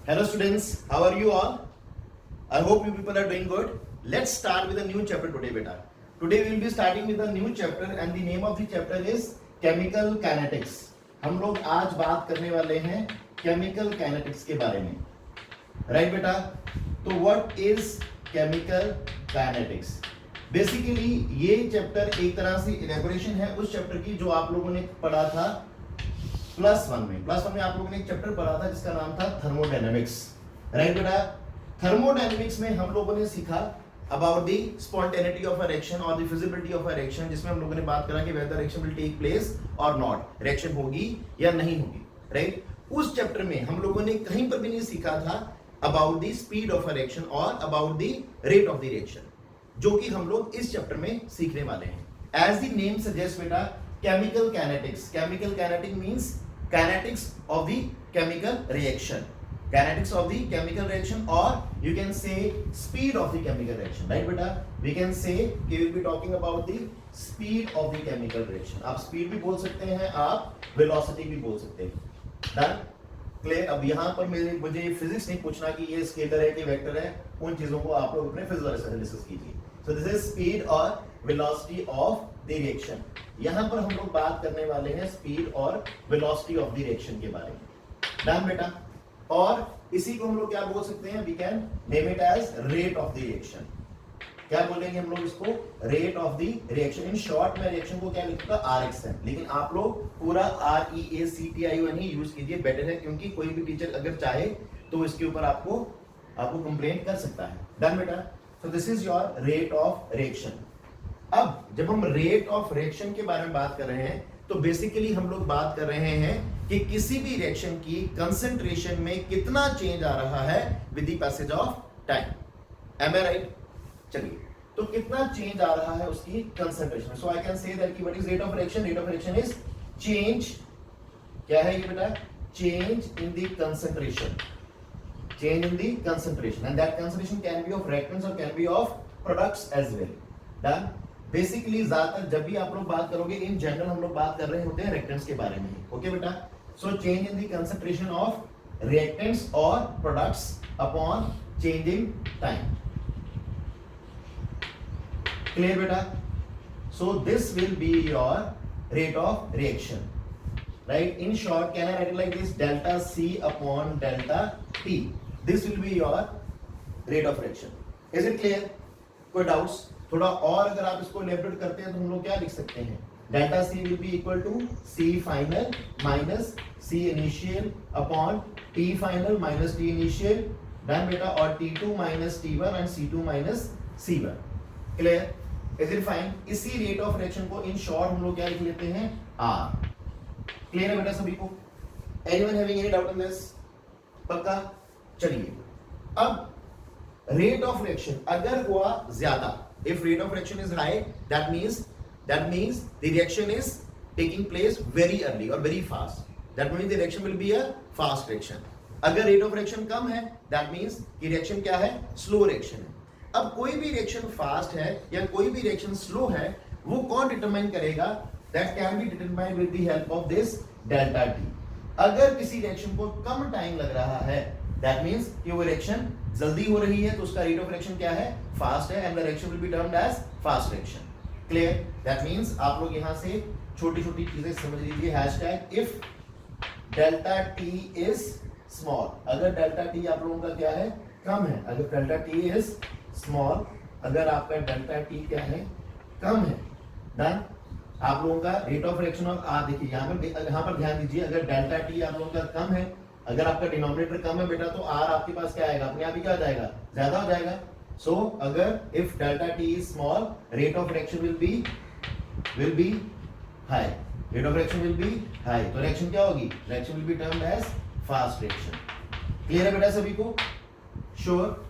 Hello students, how are you all? I hope you people are doing good. Let's start with a new chapter today beta. Today we will be starting with a new chapter and the name of the chapter is Chemical Kinetics. हम लोग आज बात करने वाले हैं Chemical Kinetics के बारे में. Right बेटा? तो what is Chemical Kinetics? Basically ये चैप्टर एक तरह से इलेबोरेशन है उस चैप्टर की जो आप लोगों ने पढ़ा था प्लस वन में आप लोगों ने एक चैप्टर पढ़ा था जिसका नाम था थर्मोडायनेमिक्स. राइट बेटा? थर्मोडायनेमिक्स में हम लोगों ने सीखा about the spontaneity of a reaction और the feasibility of a reaction, जिसमें हम लोगों ने बात करा कि whether reaction will take place और नॉट, रिएक्शन होगी या नहीं होगी. राइट? उस चैप्टर में हम लोगों ने कहीं पर भी नहीं सीखा था about the speed of a reaction और about the rate of the reaction, जो कि हम लोग इस चैप्टर में सीखने वाले हैं. एज द नेम सजेस्ट बेटा, chemical kinetics. Chemical kinetic means kinetics of the chemical reaction, kinetics of the chemical reaction, or you can say speed of the chemical reaction. Right beta? We can say we will be talking about the speed of the chemical reaction. आप speed भी बोल सकते हैं, आप velocity भी बोल सकते हैं. Done? Clear? अब यहाँ पर मुझे फिजिक्स नहीं पूछना कि ये स्केलर है कि वेक्टर है, उन चीजों को आप लोग अपने फिजिक्स से डिस्कस कीजिए. So this is speed or velocity of the reaction. यहां पर हम लोग बात करने वाले हैं स्पीड और वेलोसिटी ऑफ द रिएक्शन के बारे में. डन बेटा? और इसी को हम लोग क्या बोल सकते हैं? We can name it as rate of the reaction. क्या बोलेंगे हम लोग इसको? Rate of the reaction. In short में रिएक्शन को क्या लिखूंगा? RX है, लेकिन आप लोग पूरा REACTION ही यूज कीजिए, बेटर है, क्योंकि कोई भी टीचर अगर चाहे तो इसके ऊपर आपको कंप्लेंट कर सकता है. डन बेटा? So this is your rate of reaction. अब जब हम रेट ऑफ रिएक्शन के बारे में बात कर रहे हैं तो बेसिकली हम लोग बात कर रहे हैं कि किसी भी रिएक्शन की कंसंट्रेशन में कितना चेंज आ रहा है with the passage of time. Am I right? चलिए, तो कितना चेंज आ रहा है उसकी concentration. So I can say that कि what is rate of reaction? Rate of reaction is change. क्या है ये बेटा? Change in the concentration. Change in the concentration, and that concentration can be of reactants और can be of products as well. Done? Basically ज्यादातर जब भी आप लोग बात करोगे इन जनरल हम लोग बात कर रहे होते हैं रिएक्टेंट्स के बारे में. ओके बेटा? So change in the concentration of reactants और products upon changing time. Clear बेटा? So this will be your rate of reaction. Right? In short can I write like this? Delta C upon delta T. This will be your rate of reaction. Is it clear? कोई doubts? थोड़ा और अगर आप इसको elaborate करते हैं तो हम लोग क्या लिख सकते हैं? Delta C will be equal to C final minus C initial upon T final minus T initial. Done बेटा? और T2 minus T1 and C2 minus C1. Clear? Is it fine? इसी रेट ऑफ रिएक्शन को in short हम लोग क्या लिख लेते हैं? R. क्लियर है बेटा सभी को? Anyone having any doubt on this? पक्का? चलिए, अब रेट ऑफ रिएक्शन अगर हुआ ज्यादा, if rate of reaction is high, that means the reaction is taking place very early or very fast. That means the reaction will be a fast reaction. अगर rate of reaction कम है, that means कि reaction क्या है? slow reaction है. अब कोई भी reaction fast है या कोई भी reaction slow है, वो कौन determine करेगा? That can be determined with the help of this delta T. अगर किसी reaction को कम टाइम लग रहा है, that means कि वो रिएक्शन जल्दी हो रही है तो उसका रेट ऑफ रिएक्शन क्या है? फास्ट है, and the reaction will be termed as fast reaction. Clear? That means आप लोग यहां से छोटी छोटी चीजें समझ लीजिए. Hashtag if delta T is small. अगर डेल्टा T आप लोगों का क्या है? कम है. अगर डेल्टा T इज स्मॉल, अगर आपका डेल्टा T क्या है? कम है. डन? आप लोगों का रेट ऑफ रिएक्शन और देखिए यहाँ पर ध्यान दीजिए. अगर डेल्टा T आप लोगों का कम है, अगर आपका डिनोमिनेटर कम है बेटा, तो R आपके पास क्या आएगा? अपने आप ही क्या आ जाएगा? ज्यादा हो जाएगा. सो अगर if delta T is small, rate of reaction will be high. Rate of reaction will be high, तो रिएक्शन क्या होगी? Reaction will be termed as fast reaction. Clear है बेटा सभी को? श्योर?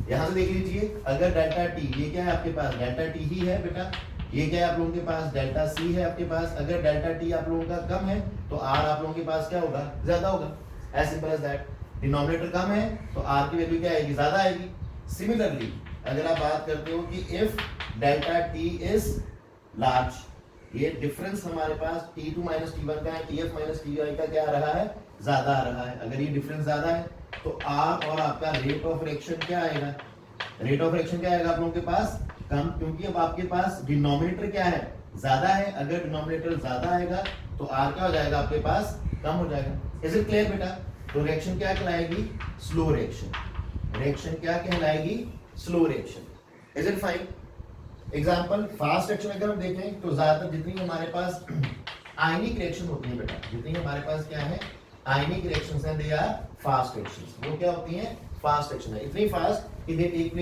यहां से देख लीजिए, अगर डेल्टा T ये क्या है आपके पास? डेल्टा T ही है बेटा. ये क्या है आप लोगों के पास? डेल्टा C है आपके पास. अगर डेल्टा T आप लोगों का कम है तो R आप लोगों के पास क्या होगा? ज्यादा होगा. As simple as that. Denominator कम है तो R की वैल्यू क्या आएगी? ज्यादा आएगी. सिमिलरली अगर आप बात करते हो कि if delta T is large, ये डिफरेंस हमारे पास T2 माइनस T1 का है, TF माइनस TI का क्या आ रहा है, ज्यादा आ रहा है। अगर ये डिफरेंस ज्यादा है तो R और आपका रेट ऑफ रिएक्शन क्या आएगा, रेट ऑफ रिएक्शन क्या आएगा आप लोगों के पास, कम, क्योंकि अब आपके पास डिनोमिनेटर क्या है, ज्यादा है। अगर डिनोमिनेटर ज्यादा आएगा तो R क्या हो जाएगा आपके पास, कम हो जाएगा। इज इट क्लियर बेटा? तो रिएक्शन क्या कहलाएगी, स्लो रिएक्शन। रिएक्शन क्या कहलाएगी, slow reaction. Is it fine? Example fast reaction अगर हम देखें तो ज्यादातर जितनी हमारे पास आयनिक रिएक्शन होती है बेटा, जितनी हमारे पास क्या है, आयनिक रिएक्शंस हैं, दे आर फास्ट रिएक्शंस। वो क्या होती हैं, फास्ट रिएक्शन है। इतनी फास्ट कि they take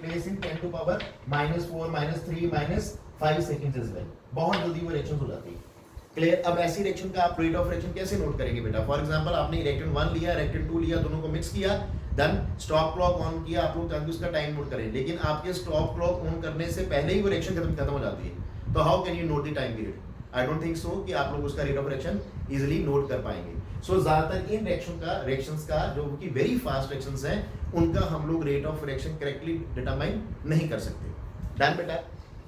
place in 10 to power -4 -3 -5 seconds is well. बहुत जल्दी वो रिएक्शंस हो जाती है। क्लियर? अब ऐसी रिएक्शन का आप रेट ऑफ रिएक्शन कैसे नोट करेंगे बेटा? फॉर एग्जांपल आपने रिएक्टेंट 1 लिया, रिएक्टेंट 2 लिया, दोनों को मिक्स किया, देन स्टॉप क्लॉक ऑन किया, आप लोग ताकि उसका टाइम नोट करें। लेकिन आपके स्टॉप क्लॉक ऑन करने से पहले ही वो रिएक्शन खत्म हो जाती है। तो how can you note the time period? I don't think so कि आप लोग उसका rate of reaction easily note कर पाएंगे। सो ज्यादातर इन रिएक्शंस का जो कि वेरी फास्ट रिएक्शंस हैं, उनका हम लोग rate of reaction correctly determine नहीं कर सकते। डन बेटा?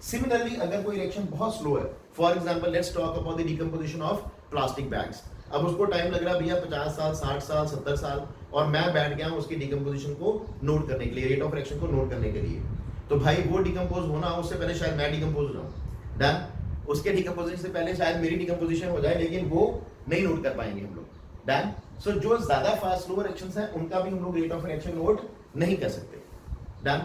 सिमिलरली अगर कोई रिएक्शन बहुत स्लो है, for example let's talk about the decomposition of plastic bags. अब उसको टाइम लग रहा है भैया 50 साल, 60 साल, 70 साल, और मैं बैठ गया हूं उसकी डिकम्पोजिशन को नोट करने के लिए, रेट ऑफ रिएक्शन को नोट करने के लिए। तो भाई वो डिकम्पोज होना, उससे पहले शायद मैं डिकम्पोज हो जाऊं। डन? उसके डिकम्पोजिशन से पहले शायद मेरी डिकम्पोजिशन हो जाए, लेकिन वो नहीं नोट कर पाएंगे हम लोग। डन? सो जो ज्यादा फास्ट स्लो रिएक्शंस हैं, उनका भी हम लोग रेट ऑफ रिएक्शन नोट नहीं कर सकते। डन?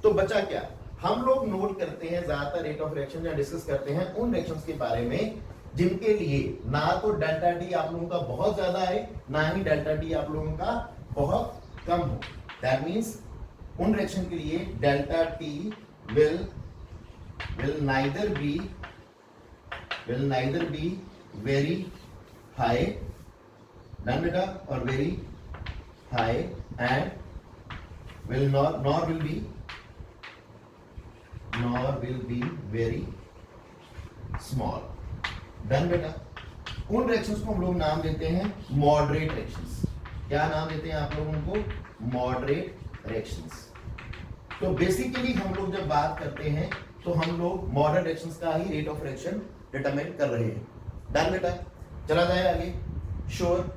तो बचा क्या, हम लोग नोट करते हैं ज्यादातर रेट ऑफ रिएक्शन या डिस्कस करते हैं उन रिएक्शंस के बारे में जिनके लिए ना तो डेल्टा टी आप लोगों का बहुत ज्यादा है, ना ही डेल्टा टी आप लोगों का बहुत कम हो। दैट मींस उन रिएक्शन के लिए delta T will neither be very high, done beta, or very high, and will not nor will be very small। Done बेटा? उन रिएक्शंस को हम लोग नाम देते हैं मॉडरेट रिएक्शंस। क्या नाम देते हैं आप लोग उनको? Moderate reactions. तो बेसिकली हम लोग जब बात करते हैं तो हम लोग मॉडरेट रिएक्शंस का ही रेट ऑफ रिएक्शन डिटरमाइन कर रहे हैं। डन बेटा? चला जाए आगे? श्योर?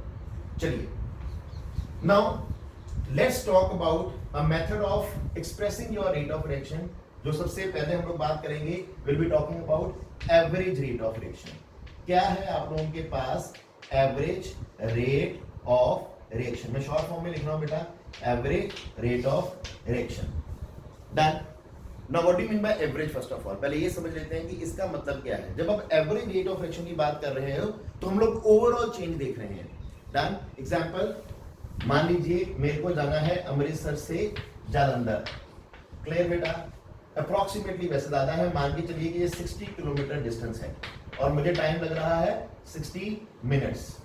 चलिए, now let's talk about a method of expressing your rate of reaction. जो सबसे पहले हम लोग बात करेंगे, will be talking about average rate of reaction. क्या है आप लोगों के पास? Average rate of reaction. मैं शॉर्ट फॉर्म में लिख रहा हूं बेटा, average rate of reaction. Done? Now what do you mean by average? First of all पहले ये समझ लेते हैं कि इसका मतलब क्या है। जब आप एवरेज रेट ऑफ रिएक्शन की बात कर रहे हो तो हम लोग ओवरऑल चेंज देख रहे हैं। डन? एग्जांपल, मान लीजिए मेरे को जाना है अमृतसर से जालंधर। क्लियर बेटा? अप्रोक्सीमेटली वैसे ज्यादा है, मान के चलिए कि ये 60 किलोमीटर डिस्टेंस है और मुझे टाइम लग रहा है 60 मिनट्स।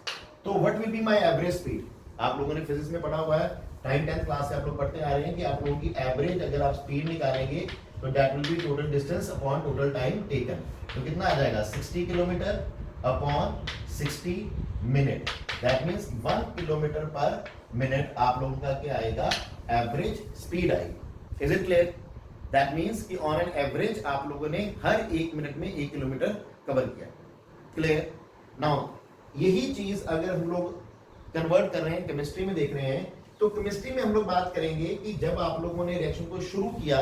तो what will be my average speed? आप लोगों ने फिजिक्स में पढ़ा हुआ है, टाइम 10th क्लास से आप लोग पढ़ते आ रहे हैं कि आप लोगों की एवरेज अगर आप स्पीड निकालेंगे तो that will B total distance upon total time taken. तो कितना आ जाएगा? 60 kilometre upon 60 minute. That means 1 kilometre per minute आप लोगों का क्या आएगा? एवरेज स्पीड आएगी। Is it clear? That means कि ऑन एन एवरेज आप लोगों ने हर 1 मिनट में 1 किलोमीटर कवर किया। क्लियर? नाउ यही चीज अगर हम लोग कन्वर्ट कर रहे हैं, केमिस्ट्री में देख रहे हैं, तो केमिस्ट्री में हम लोग बात करेंगे कि जब आप लोगों ने रिएक्शन को शुरू किया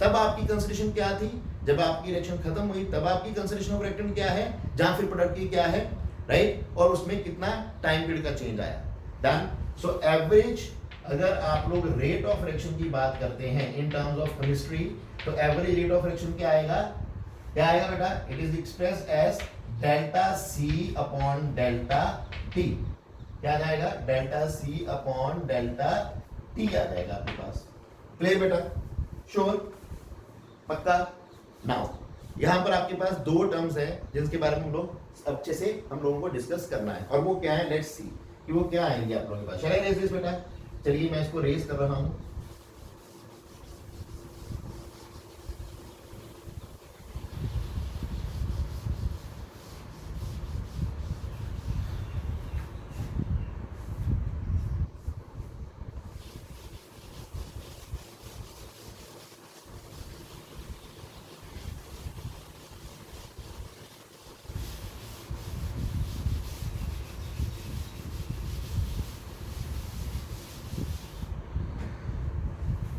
तब आपकी कंसिडरेशन क्या थी, जब आपकी रिएक्शन खत्म हुई तब आपकी कंसिडरेशन ऑफ रिएक्टेंट क्या है, जहां फिर प्रोडक्ट की क्या है, राइट? और उसमें कितना टाइम पीरियड का चेंज आया। डन? सो एवरेज अगर आप लोग रेट ऑफ रिएक्शन की बात करते हैं इन टर्म्स ऑफ केमिस्ट्री, तो एवरेज रेट ऑफ रिएक्शन क्या आएगा? क्या आएगा बेटा? It is expressed as delta c upon delta t. क्या आ जाएगा? Delta c upon delta t आ जाएगा आपके पास। क्लियर बेटा? श्योर? पक्का? नाउ यहां पर आपके पास 2 टर्म्स हैं जिसके बारे में हम लोग अच्छे से हम लोगों को डिस्कस करना है, और वो क्या है? लेट्स सी कि वो क्या आएंगे आप लोगों के पास। शैल आई रेज दिस बेटा? चलिए मैं इसको रेज कर रहा हूं।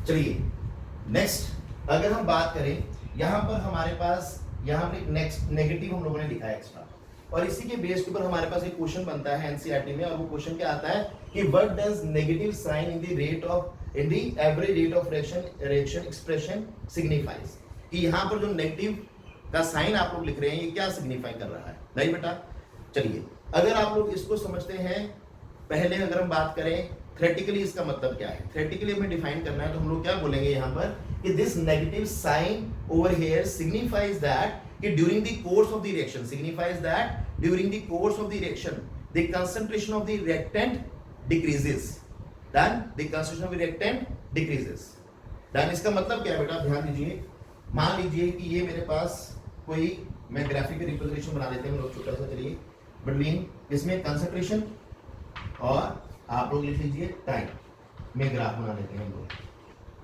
चलिए नेक्स्ट अगर हम बात करें, यहाँ पर हमारे पास यहाँ पर एक नेक्स्ट नेगेटिव हम लोगों ने लिखा है एक्स्ट्रा, और इसी के बेस के ऊपर हमारे पास एक क्वेश्चन बनता है एनसीईआरटी में, और वो क्वेश्चन क्या आता है कि what does negative sign in the rate of in the average rate of reaction expression signifies, कि यहाँ पर जो नेगेटिव का साइन आप लोग लिख रहे हैं ये क्या सिग्निफाई कर रहा है, नहीं बेटा। चलिए अगर आप लोग इसको समझते हैं, पहले अगर हम बात करें थ्योरेटिकली इसका मतलब क्या है, थ्योरेटिकली हमें डिफाइन करना है, तो हम लोग क्या बोलेंगे यहाँ पर कि this negative sign over here signifies that कि during the course of the reaction signifies that during the course of the reaction the concentration of the reactant decreases, then the concentration of the reactant decreases, then इसका मतलब क्या है बेटा, ध्यान दीजिए। मान लीजिए कि ये मेरे पास कोई, मैं ग्राफिक रिप्रेजेंटेशन बना देते हैं हम लोग छोटा सा, चलिए बिटवीन इसमें कंसंट्रेशन और आप लोग लिख लीजिए टाइम में ग्राफ बना लेते हैं हम लोग,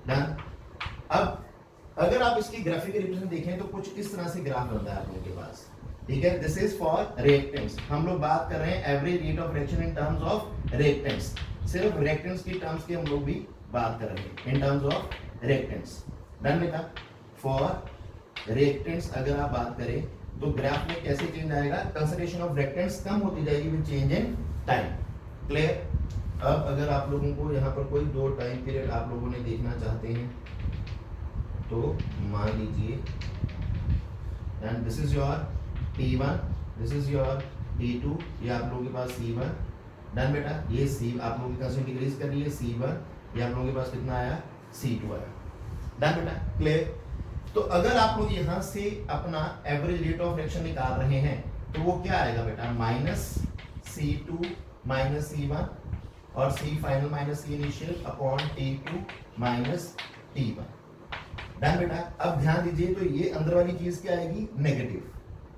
डन। अब अगर आप इसकी ग्राफिक रिप्रेजेंटेशन देखें तो कुछ इस तरह से ग्राफ बनता है आप लोगों के पास, ठीक है। दिस इज फॉर रिएक्टेंट्स, हम लोग बात कर रहे हैं average rate of reaction in terms of reactants, सिर्फ रिएक्टेंट्स की टर्म्स की हम लोग भी बात कर रहे हैं in terms of reactants, done बेटा। फॉर रिएक्टेंट्स अगर आप बात करें तो ग्राफ में कैसे चेंज आएगा, कंसंट्रेशन ऑफ रिएक्टेंट्स कम होती जाएगी with change in time, clear. अब अगर आप लोगों को यहाँ पर कोई दो टाइम पीरियड आप लोगों ने देखना चाहते हैं तो मान लीजिए, and this is your T1, this is your T2, ये आप लोगों के पास C1, डन बेटा। ये C आप लोगों की कंसंट्रेशन डिक्रीज कर रही है C1, ये आप लोगों के पास कितना आया C2 आया, डन बेटा, क्लियर। तो अगर आप लोग यहाँ से अपना एवरेज रेट ऑफ रिएक्शन निकाल रहे हैं तो वो क्या आएगा बेटा, माइनस C2 माइनस C1 और C final minus C initial upon T2 minus T1, done बेटा। अब ध्यान दीजिए, तो ये अंदर वाली चीज क्या आएगी, नेगेटिव,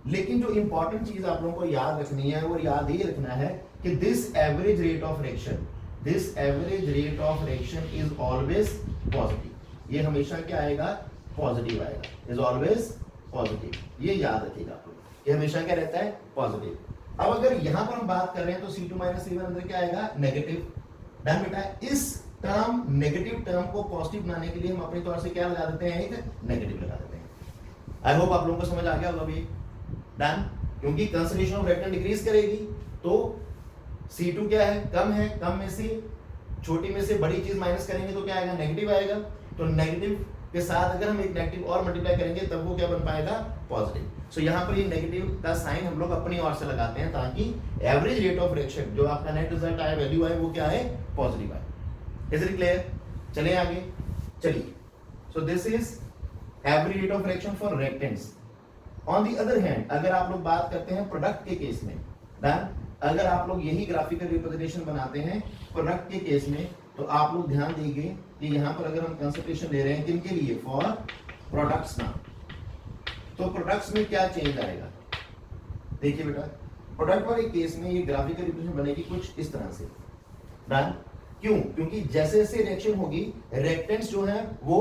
लेकिन जो इंपॉर्टेंट चीज आप लोगों को याद रखनी है वो याद ये रखना है कि this average rate of reaction, this average rate of reaction is always positive, ये हमेशा क्या आएगा, पॉजिटिव आएगा, इज ऑलवेज पॉजिटिव, ये याद रखिएगा आप लोग, ये हमेशा क्या रहता है, पॉजिटिव। अब अगर यहां पर हम बात कर रहे हैं तो C2 माइनस C1 अंदर क्या आएगा, नेगेटिव, डन बेटा। इस टर्म नेगेटिव टर्म को पॉजिटिव बनाने के लिए हम अपने तौर से क्या लगा देते हैं, एक नेगेटिव लगा देते हैं। आई होप आप लोगों को समझ आ गया होगा अभी, डन। क्योंकि कंसंट्रेशन ऑफ रिएक्टेंट डिक्रीज करेगी तो C2 क्या है, कम है, कम में से छोटी में से बड़ी चीज माइनस करेंगे तो क्या आएगा, नेगेटिव आएगा। तो नेगेटिव के साथ अगर हम एक नेगेटिव और मल्टीप्लाई करेंगे तब वो क्या बन पाएगा, पॉजिटिव। सो यहाँ पर ये नेगेटिव का साइन हम लोग अपनी ओर से लगाते हैं ताकि एवरेज रेट ऑफ रिएक्शन जो आपका नेट रिजल्ट आए, वैल्यू आए, वो क्या है, पॉजिटिव आए। Is it clear? चलिए आगे, चलिए। सो this is average rate of reaction for reactants. On the other hand अगर आप लोग बात करते हैं प्रोडक्ट के केस में, डन, अगर आप लोग यही ग्राफिकल रिप्रेजेंटेशन बनाते हैं प्रोडक्ट के केस में, तो आप लोग ध्यान देंगे कि यहाँ पर अगर हम कंसंट्रेशन ले रहे हैं किनके लिए, फॉर प्रोडक्ट्स ना, तो प्रोडक्ट्स में क्या चेंज आएगा, देखिए बेटा। प्रोडक्ट वाले केस में ये ग्राफिकल रिप्रेजेंटेशन बनेगी कुछ इस तरह से, डन। क्यों? क्योंकि जैसे जैसे रिएक्शन होगी रिएक्टेंट्स जो है वो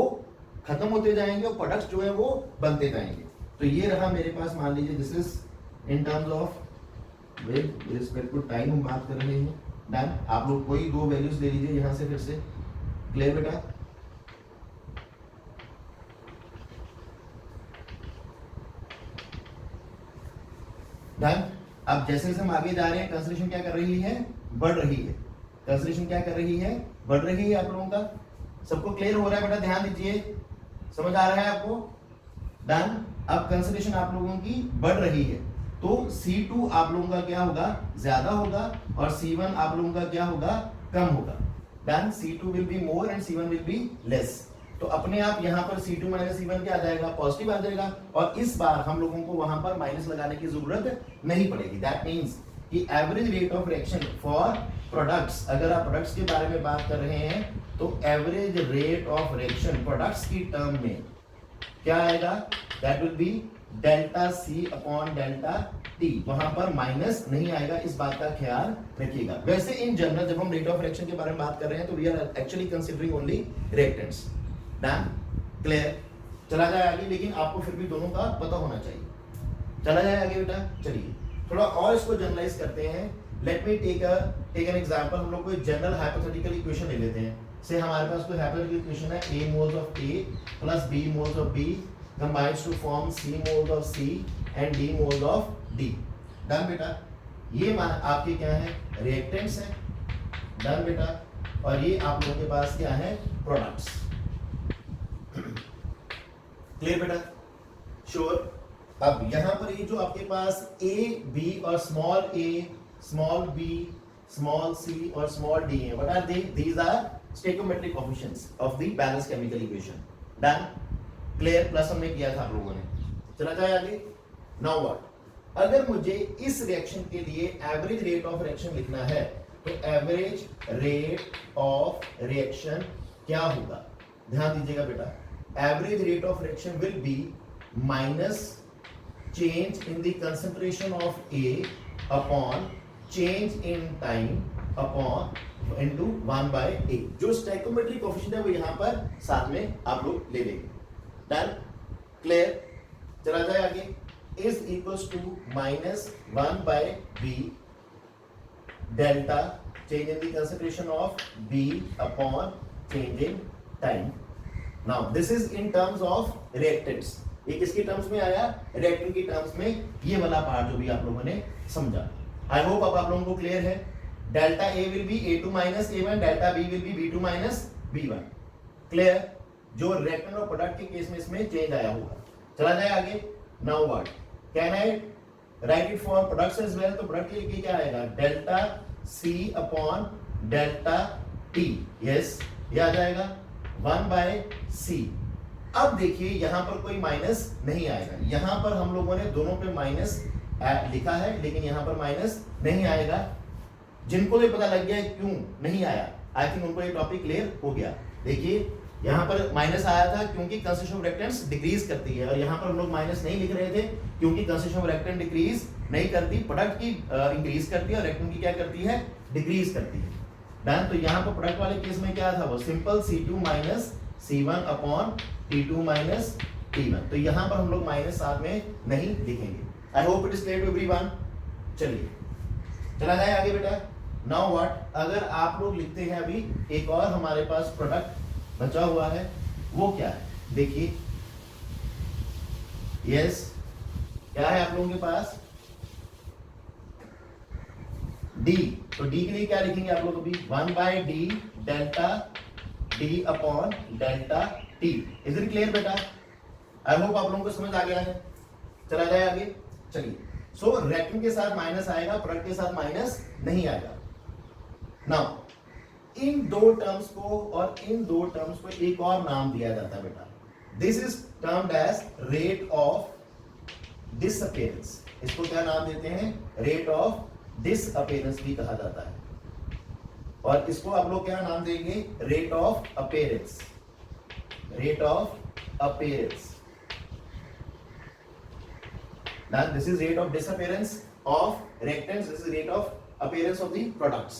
खत्म होते जाएंगे और प्रोडक्ट्स जो है वो बनते जाएंगे। तो ये रहा मेरे पास, मान लीजिए this is in terms of with respect to time हम बात कर रहे हैं, डन। आप लोग कोई दो वैल्यूज ले लीजिए यहां से फिर से, क्लियर बेटा। डन। अब जैसे जैसे हम आगे जा रहे हैं कंसंट्रेशन क्या कर रही है, बढ़ रही है, कंसंट्रेशन क्या कर रही है, बढ़ रही है। आप लोगों का सबको क्लियर हो रहा है बेटा, ध्यान दीजिए, समझ आ रहा है आपको, डन। अब कंसंट्रेशन आप लोगों की बढ़ रही है तो C2 आप लोगों का क्या होगा, ज्यादा होगा, और C1 आप लोगों का क्या होगा, कम होगा, done. C2 will be more and C1 will be less. तो अपने आप यहाँ पर C2 माइनस C1 क्या आ जाएगा, पॉजिटिव आ जाएगा, और इस बार हम लोगों को वहां पर माइनस लगाने की जरूरत नहीं पड़ेगी। दैट मीन्स कि average rate of reaction for products, अगर आप प्रोडक्ट्स के बारे में बात कर रहे हैं तो average rate of reaction products की टर्म में क्या आएगा, that will B delta C upon delta T, वहां पर माइनस नहीं आएगा, इस बात का ख्याल रखिएगा। वैसे इन जनरल जब हम रेट ऑफ रिएक्शन के बारे में बात कर रहे हैं तो we are actually considering only reactants, done, clear. चला जाए आगे, लेकिन आपको फिर भी दोनों का पता होना चाहिए। चला जाए आगे बेटा, चलिए थोड़ा और इसको जनरलाइज करते हैं। Let me take an example. हम लोग कोई जनरल हाइपोथेटिकल इक्वेशन ले लेते हैं, से हमारे पास कोई हाइपोथेटिकल इक्वेशन है A moles of A plus B moles of B combines to form C moles of C and D moles of D. Done बेटा, ये आपके क्या है, रिएक्टेंट्स है. डन बेटा, और ये आप लोगों के पास क्या है, प्रोडक्ट्स. क्लियर बेटा, श्योर. अब यहां पर ये जो आपके पास A, B और small a, small b, small c और स्मॉल d है, what are they? These are stoichiometric coefficients of the balance chemical equation. Done, clear. Plus हमने किया था आप लोगों ने. चला जाए आगे. नाउ व्हाट, अगर मुझे इस रिएक्शन के लिए एवरेज रेट ऑफ रिएक्शन लिखना है तो एवरेज रेट ऑफ रिएक्शन क्या होगा? ध्यान दीजिएगा बेटा, average rate of reaction will B minus change in the concentration of A upon change in time upon into 1 by A. जो स्टोइकोमेट्रिक कोएफिशिएंट है वो यहाँ पर साथ में आप लोग ले लेंगे. Done, clear. चला जाए आगे. is equals to minus 1 by B delta change in the concentration of B upon change in time. Now this is in terms of reactants. ये किसके टर्म्स में आया? रिएक्टेंट की टर्म्स में. ये वाला पार्ट जो भी आप लोगों ने समझा, आई होप अब आप लोगों को क्लियर है. Delta A will be A2 minus A1, delta B will be B2 minus B1. Clear. जो रिएक्टेंट और प्रोडक्ट के केस में इसमें चेंज आया होगा. चला जाए आगे. Now what, can I write it for products as well? तो प्रोडक्ट के लिए क्या आएगा? Delta C upon delta T. Yes, ये आ जाएगा 1 बाय C. अब देखिए यहां पर कोई माइनस नहीं आएगा. यहां पर हम लोगों ने दोनों पे माइनस लिखा है, लेकिन यहां पर माइनस नहीं आएगा. जिनको ये पता लग गया क्यों नहीं आया, आई थिंक उनको ये टॉपिक क्लियर हो गया. देखिए यहां पर माइनस आया था क्योंकि कंसिस्टेंसी ऑफ रिएक्टेंट्स डिक्रीज करती है, और यहां पर हम लोग माइनस नहीं लिख रहे थे क्योंकि कंसिस्टेंसी ऑफ रिएक्टेंट डिक्रीज नहीं करती, प्रोडक्ट की इंक्रीज करती है और रिएक्टेंट की क्या करती है, डिक्रीज करती है. डन. तो यहां पर प्रोडक्ट वाले केस में क्या था, वो simple C2 minus C1 upon T2 minus T1. तो यहां पर हम लोग माइनस साथ में नहीं लिखेंगे. I hope it is clear to everyone. चलिए चला जाए आगे बेटा. नाउ व्हाट, अगर आप लोग लिखते हैं अभी एक और हमारे पास प्रोडक्ट बचा हुआ है, वो क्या है? देखिए यस, क्या है आप लोगों के पास? D. तो D के लिए क्या लिखेंगे आप लोग? अभी 1 by D delta D upon delta T. Is it clear बेटा? आई होप आप लोगों को समझ आ गया है. चला जाए आगे. चलिए, सो रिएक्टेंट के साथ माइनस आएगा, प्रोडक्ट के साथ माइनस नहीं आएगा. नाउ इन दो टर्म्स को और इन दो टर्म्स को एक और नाम दिया जाता है बेटा. This is termed as rate of disappearance. इसको क्या नाम देते हैं? रेट ऑफ डिसअपीयरेंस भी कहा जाता है. और इसको आप लोग क्या नाम देंगे? Rate of appearance. Rate of appearance. Now this is rate of disappearance of reactants. This is rate of appearance of the products.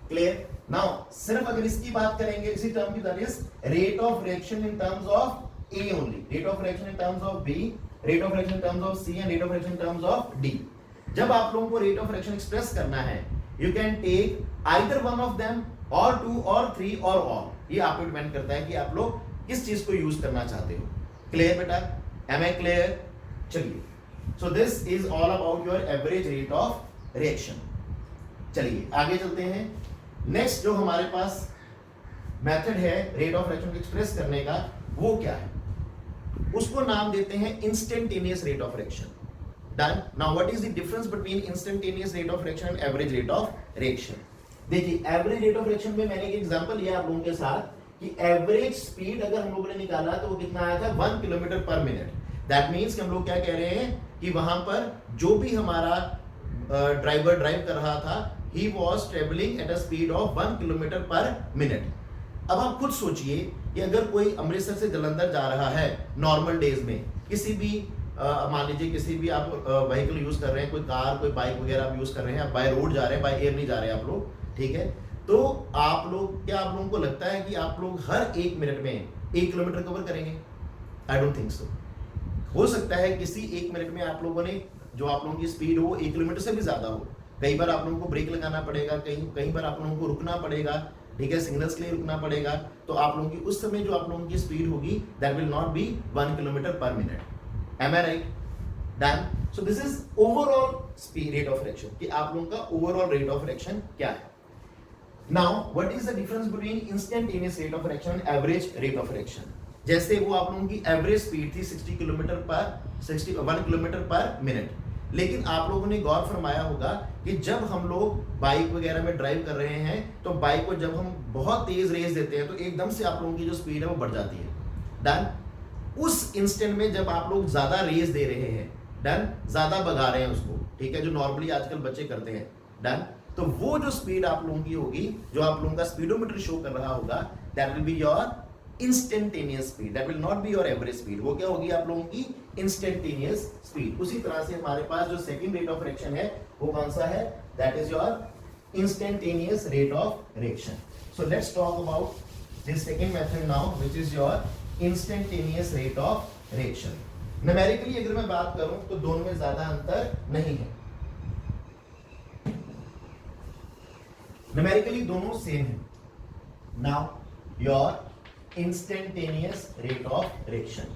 Clear? Now सिर्फ अगर इसकी बात करेंगे इसी टर्म की, that is rate of reaction in terms of A only. Rate of reaction in terms of B, rate of reaction in terms of C and rate of reaction in terms of D. जब आप लोगों को rate of reaction express करना है, you can take either one of them or two or three or all. ये आप पे depend करता है कि आप लोग किस चीज को यूज करना चाहते हो. क्लियर बेटा? Am I clear? चलिए, so this is all about your average rate of reaction. चलिए आगे चलते हैं. नेक्स्ट जो हमारे पास मेथड है रेट ऑफ रिएक्शन को एक्सप्रेस करने का, वो क्या है? उसको नाम देते हैं instantaneous rate of reaction. Done. Now what is the difference between instantaneous rate of reaction and average rate of reaction? देखिए एवरेज रेट ऑफ रिएक्शन में मैंने एक एग्जांपल लिया आप लोगों के साथ कि एवरेज स्पीड अगर हम लोगों ने निकाला तो वो कितना आया था? 1 kilometre per minute. That means कि हम लोग क्या कह रहे हैं कि वहां पर जो भी हमारा ड्राइवर ड्राइव कर रहा था, he was traveling at a speed of 1 kilometre per minute. अब आप खुद सोचिए कि अगर कोई अमृतसर से जलंधर जा रहा है नॉर्मल डेज में, किसी भी मान लीजिए किसी भी आप व्हीकल यूज कर रहे हैं, कोई कार कोई बाइक वगैरह आप यूज कर रहे हैं, आप बाय रोड जा रहे हैं, बाय एयर नहीं जा रहे हैं आप लोग, ठीक है? तो आप लोग क्या, आप लोगों को लगता है कि आप लोग हर 1 मिनट में 1 किलोमीटर कवर करेंगे? I don't think so. हो सकता है किसी 1 मिनट में आप लोगों ने जो आप लोगों की स्पीड हो 1 किलोमीटर से भी ज्यादा हो. कई बार आप लोगों को ब्रेक लगाना पड़ेगा, कहीं बार आप लोगों को रुकना पड़ेगा, ठीक है, सिग्नल्स के लिए रुकना पड़ेगा, तो आप लोगों की उस समय जो आप लोगों की स्पीड होगी that will not be 1 kilometre per minute. Am I right? Done. So this is overall speed rate of reaction, कि आप लोगों का ओवरऑल रेट ऑफ रिएक्शन क्या है। Now what is the difference between instantaneous rate of reaction and average rate of reaction? जैसे वो आप लोगों की एवरेज स्पीड थी 1 किलोमीटर पर मिनट, लेकिन आप लोगों ने गौर फरमाया होगा कि जब हम लोग बाइक वगैरह में ड्राइव कर रहे हैं तो बाइक को जब हम बहुत तेज रेस देते हैं तो एकदम से आप लोगों की जो स्पीड है वो बढ़ जाती है। डन। उस इंस्टेंट में जब आप लोग ज्यादा रेस दे रहे हैं, डन, ज्यादा भगा रहे हैं उसको, ठीक है, जो नॉर्मली आजकल बच्चे करते हैं, डन, तो वो जो स्पीड आप लोगों की होगी, जो आप लोगों का स्पीडोमीटर शो कर रहा होगा, that will be your instantaneous speed, that will not be your average speed. वो क्या होगी आप लोगों की इंस्टेंटेनियस स्पीड। उसी तरह से हमारे पास जो सेकंड रेट ऑफ रिएक्शन है वो कौन सा है? That is your instantaneous rate of reaction. So let's talk about this second method now, which is your instantaneous rate of reaction. Numerically अगर मैं बात करूं तो दोनों में ज्यादा अंतर नहीं है, न्यूमेरिकली दोनों सेम है। Now your instantaneous rate of reaction,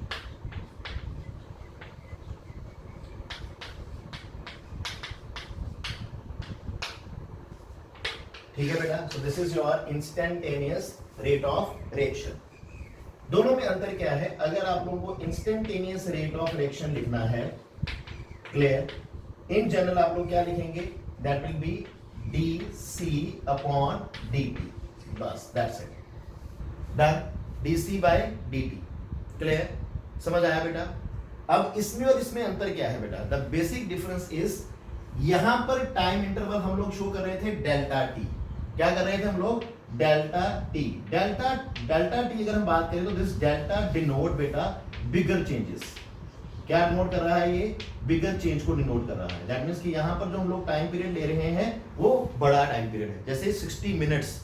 ठीक है बेटा। So this is your instantaneous rate of reaction. दोनों में अंतर क्या है? अगर आप लोगों को इंस्टेंटेनियस रेट ऑफ रिएक्शन लिखना है, क्लियर, इन जनरल आप लोग क्या लिखेंगे? That will be dc upon dt, बस, that's it, done. dc by dt, clear, समझ आया बेटा? अब इसमें और इसमें अंतर क्या है बेटा? द बेसिक डिफरेंस इज, यहां पर टाइम इंटरवल हम लोग शो कर रहे थे डेल्टा टी। क्या कर रहे थे हम लोग? Delta T. डेल्टा टी अगर हम बात करें तो दिस डेल्टा डिनोट बेटा बिगर चेंजेस। क्या डिनोट कर रहा है? ये बिगर चेंज को डिनोट कर रहा है। दैट मींस कि यहां पर जो हम लोग टाइम पीरियड ले रहे हैं वो बड़ा टाइम पीरियड है, जैसे 60 minutes,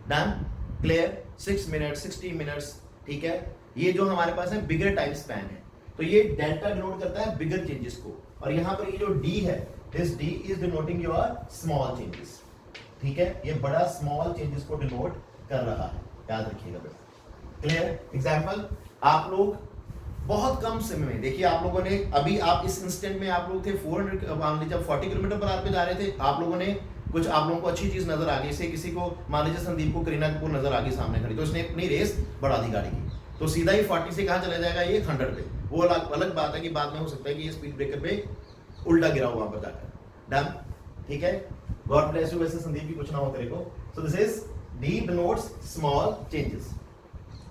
done, clear, 6 minute, 60 minutes, ठीक है, ये जो हमारे पास है बिगर टाइम स्पैन है, तो ये डेल्टा डिनोट करता है बिगर चेंजेस को। और यहां पर ये जो डी है, this D is denoting your small changes, ठीक है, ये बड़ा स्मॉल चेंजेस को डिनोट कर रहा है, याद रखिएगा बेटा, क्लियर। एग्जांपल, आप लोग बहुत कम समय में, देखिए आप लोगों ने अभी, आप इस इंस्टेंट में आप लोग थे 400, मान लीजिए 40 किलोमीटर पर आवर पे जा रहे थे, आप लोगों ने कुछ, आप लोगों को अच्छी चीज नजर आ गई, से किसी को, मान लीजिए संदीप को करीना कपूर नजर आ गई सामने खड़ी, तो उसने अपनी रेस बढ़ा दी गाड़ी की, तो सीधा ही 40 से कहां चला जाएगा? ये 100 पे। वो अलग बात है कि बाद में हो सकता है कि ये स्पीड ब्रेकर पे उल्टा गिरा हुआ पर जाकर, डन, ठीक है, गॉड ब्लेस यू। वैसे संदीप भी कुछ ना हो तेरे को। सो this is D denotes small changes,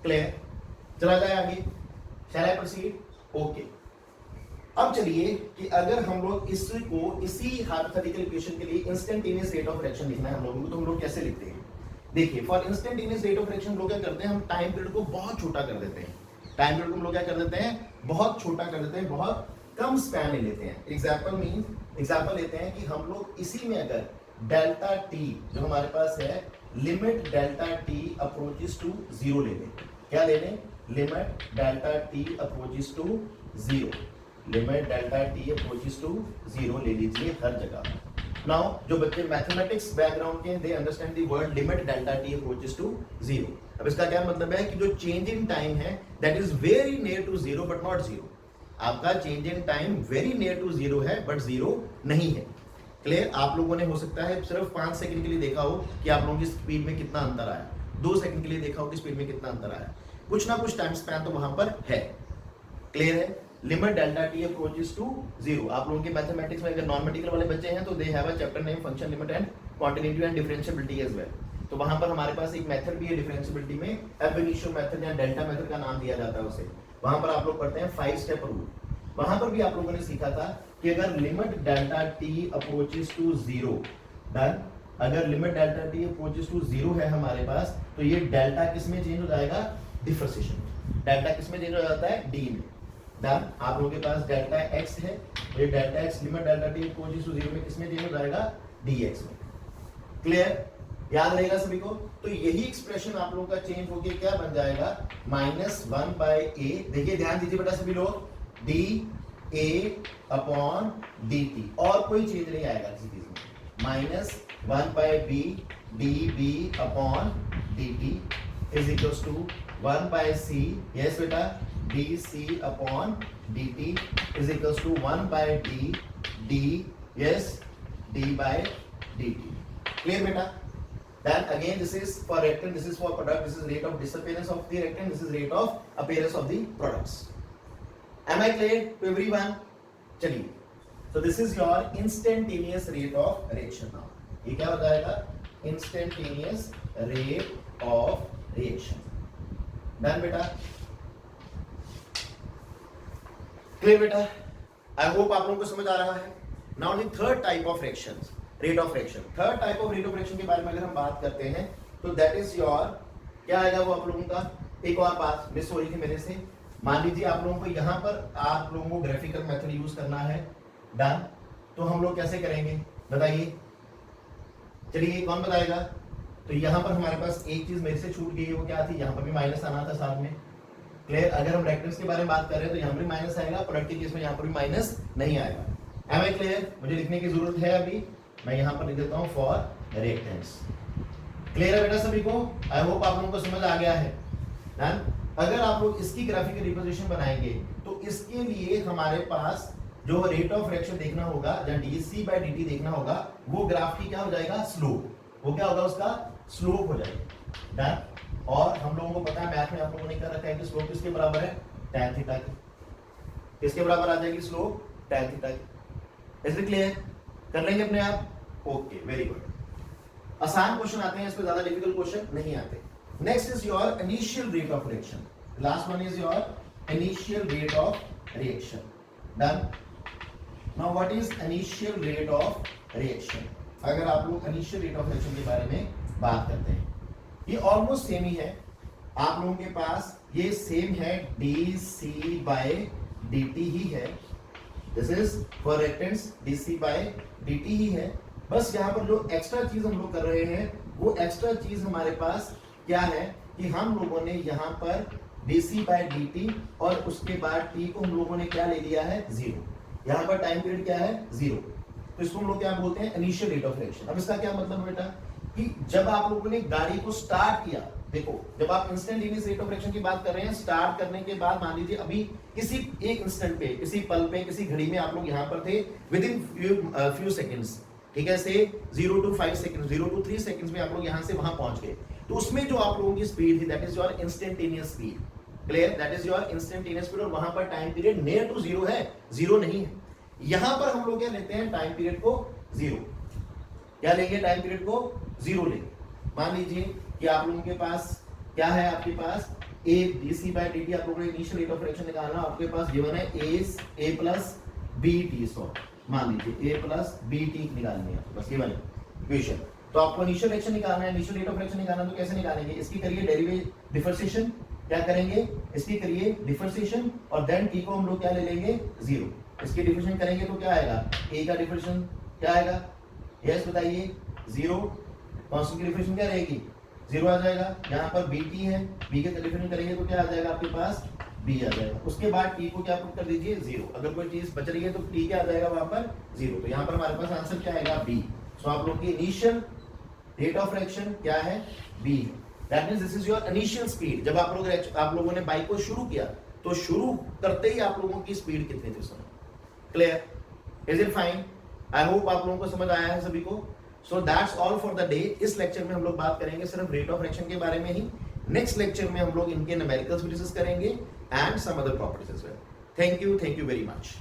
clear. चला जाए आगे, शैल आई प्रोसीड? ओके। अब चलिए कि अगर हम लोग इसको, इसी हाइपोथेटिकल इक्वेशन के लिए इंस्टेंटेनियस रेट ऑफ रिएक्शन लिखना है हम लोगों को, तो हम लोग कैसे लिखते हैं? देखिए, for instantaneous rate of reaction लोग क्या करते हैं? हम टाइम पीरियड को बहुत छोटा कर देते हैं। टाइम पीरियड को हम लोग क्या कर देते हैं? बहुत छोटा कर देते हैं, बहुत कम स्पैन ले लेते हैं। एग्जाम्पल लेते हैं कि हम लोग इसी में अगर डेल्टा टी जो हमारे पास है, limit delta T approaches to zero ले लें। क्या ले लें? Limit delta T approaches to zero, limit delta T approaches to zero ले लीजिए हर जगह। नाउ जो बच्चे मैथमेटिक्स बैकग्राउंड के, they understand the word limit delta T approaches to zero. अब इसका क्या मतलब है कि जो चेंज इन टाइम है that is very near to zero but not zero. आपका change in time very near to zero है बट जीरो नहीं है, क्लियर। आप लोगों ने हो सकता है सिर्फ 5 सेकंड के लिए देखा हो कि आप लोगों की स्पीड में कितना अंतर आया, 2 सेकंड के लिए देखा हो कि स्पीड में कितना अंतर आया, कुछ ना कुछ टाइम स्पैन तो वहां पर है, क्लियर है। Limit delta T approaches to zero. आप लोगों के मैथमेटिक्स में अगर नॉन मेडिकल वाले बच्चे हैं तो they have a chapter name function limit and continuity and differentiability as well. तो वहां पर हमारे पास एक मेथड भी है डिफरेंशिएबिलिटी में, एब इनिशियो मेथड या डेल्टा मेथड का नाम दिया जाता है उसे। वहां पर आप लोग पढ़ते हैं 5 स्टेप रूल। वहां पर भी आप लोगों ने सीखा था कि अगर limit delta T approaches to zero, done, अगर limit delta T approaches to zero है हमारे पास, तो ये डेल्टा किस में चेंज हो जाएगा? डिफरेंशिएशन। डेल्टा किस में चेंज हो जाता है? डी में, डन। आप लोगों के पास डेल्टा एक्स है, ये delta X limit delta T approaches to zero में किस में चेंज हो जाएगा? डी एक्स में, क्लियर, याद रहेगा सभी को। तो यही एक्सप्रेशन आप लोगों का चेंज होके क्या बन जाएगा? -1 बाय ए। देखिए ध्यान दीजिए बेटा सभी लोग, D A upon D T, और कोई चेंज नहीं आएगा किसी चीज में। -1 by B dB upon dt is equals to 1 by c, yes बेटा, dc upon dt is equals to 1 by d, yes, d by dt. Clear बेटा? Then again this is for reactant, this is for product, this is rate of disappearance of the reactant, this is rate of appearance of the products. Am I clear to everyone? चलिए, so this is your instantaneous rate of reaction now. ये क्या हो जाएगा? Instantaneous rate of reaction. Done बेटा? Clear बेटा? I hope आप लोगों को समझ आ रहा है. Now the third type of reactions. Rate of reaction, third type of rate of reaction के बारे में अगर हम बात करते हैं तो दैट इज योर, क्या आएगा वो आप लोगों का, एक और बात मिस हो रही थी मेरे से. मान लीजिए आप लोगों को यहाँ पर आप लोगों को ग्राफिकल मेथड यूज करना है. डन. तो हम लोग कैसे करेंगे बताइए, चलिए कौन बताएगा. तो यहाँ पर हमारे पास एक चीज मेरे से छूट गई, वो क्या थी, यहाँ पर भी माइनस आना था साथ में. क्लियर? अगर हम रिएक्टेंट्स के बारे में बात कर रहे हैं तो यहाँ पर भी माइनस आएगा, प्रोडक्ट के केस में यहाँ पर भी माइनस नहीं आएगा. Am I clear? मुझे लिखने की जरूरत है अभी, मैं यहाँ पर लिख देता हूँ फॉर रिएक्टेंट्स. क्लियर है बेटा सभी को? आई होप आप लोगों को समझ आ गया है. डन. अगर आप लोग इसकी ग्राफिकल रिप्रेजेंटेशन बनाएंगे तो इसके लिए हमारे पास जो रेट ऑफ रिएक्शन देखना होगा, जहाँ डीसी बाय डीटी देखना होगा, वो ग्राफ की क्या हो जाएगा, स्लोप. वो क्या होगा, उसका स्लोप हो जाएगा. डन. और हम लोगों को पता है मैथ में आप लोगों ने कर रखा है कि स्लोप किसके बराबर है, tan थीटा की. किसके बराबर आ जाएगी स्लोप, tan थीटा की. इसलिए क्लियर कर लेंगे अपने आप. Okay, very good. आसान क्वेश्चन आते हैं, इस पे ज्यादा डिफिकल्ट क्वेश्चन नहीं आते. Next is your initial rate of reaction. Last one is your initial rate of reaction. Done. Now what is initial rate of reaction? अगर आप लोग इनिशियल रेट ऑफ रिएक्शन के बारे में बात करते हैं, ये ऑलमोस्ट सेम ही है. आप लोगों के पास ये सेम है, dc बाय dt ही है. This is for reactants, dc by dt ही है. बस यहाँ पर जो एक्स्ट्रा चीज हम लोग कर रहे हैं, वो एक्स्ट्रा चीज हमारे पास क्या है कि हम लोगों ने यहाँ पर dc बाय dt और उसके बाद t को हम लोगों ने क्या ले लिया है, 0. यहाँ पर टाइम पीरियड क्या है, 0. तो इसको हम लोग क्या बोलते हैं, इनिशियल रेट ऑफ रिएक्शन. अब इसका क्या मतलब बेटा कि जब आप लोगों ने गाड़ी को स्टार्ट किया, देखो जब आप इंस्टेंटेनियस रेट ऑफ रिएक्शन की बात कर रहे हैं, स्टार्ट करने के बाद मान लीजिए अभी किसी एक इंस्टेंट पे, किसी पल पे, किसी घड़ी में आप लोग यहाँ पर थे, विद इन फ्यू सेकंड्स, ठीक है, से 0 to 5 सेकंड्स, 0 to 3 सेकंड्स में आप लोग यहाँ से वहां पहुंच गए. तो उसमें जो आप लोगों की स्पीड थी, that is your instantaneous speed. Clear? That is your instantaneous speed. और वहां पर टाइम पीरियड नियर टू 0 है, 0 नहीं है. यहां पर हम लोग क्या लेते हैं, टाइम पीरियड को 0. क्या लेंगे, टाइम पीरियड को 0 लेंगे. मान लीजिए कि आप लोगों के पास क्या है, आपके पास a dc by dt, आप लोगों ने इनिशियल रेट ऑफ रिएक्शन निकालना, आपके पास गिवन है a plus bt. सो मान लीजिए a plus bt निकालनी है, बस गिवन है इक्वेशन. तो आपको इनिशियल रिएक्शन निकालना है, इनिशियल रेट ऑफ रिएक्शन निकालना, तो कैसे निकालेंगे, इसकी करिए डेरिवेटिव डिफरेंशिएशन. क्या करेंगे, इसकी करिए डिफरेंशिएशन और देन t को हम लोग क्या ले लेंगे, 0. इसकी डिफरेंशिएशन करेंगे तो क्या आएगा, a का डिफरेंशिएशन क्या आएगा, यस बताइए, 0. कांस्टेंट की डिफरेंशिएशन क्या रहेगी, 0 आ जाएगा. यहाँ पर bt है, b के डिफरेंशिएशन करेंगे तो क्या आ जाएगा आपके पास, b आ जाएगा. उसके बाद t को क्या पुट कर दीजिए, 0. अगर कोई चीज बच रही है तो t क्या आ जाएगा वहां पर, 0. तो यहाँ पर हमारे पास आंसर क्या आएगा, b. सो आप लोग की इनिशियल रेट ऑफ रिएक्शन क्या है, b है. That means this is your initial speed. जब आप लोगों ने बाइक को शुरू किया तो शुरू करते ही आप लोगों की स्पीड कितनी थी उस समय. Clear? Is it fine? I hope आप लोगों को समझ आया है सभी को. So that's all for the day. इस लेक्चर में हम लोग बात करेंगे सिर्फ रेट ऑफ रिएक्शन के बारे में ही. नेक्स्ट लेक्चर में हम लोग इनके न्यूमेरिकल्स भी डिस्कस करेंगे and some other properties as well. Thank you very much.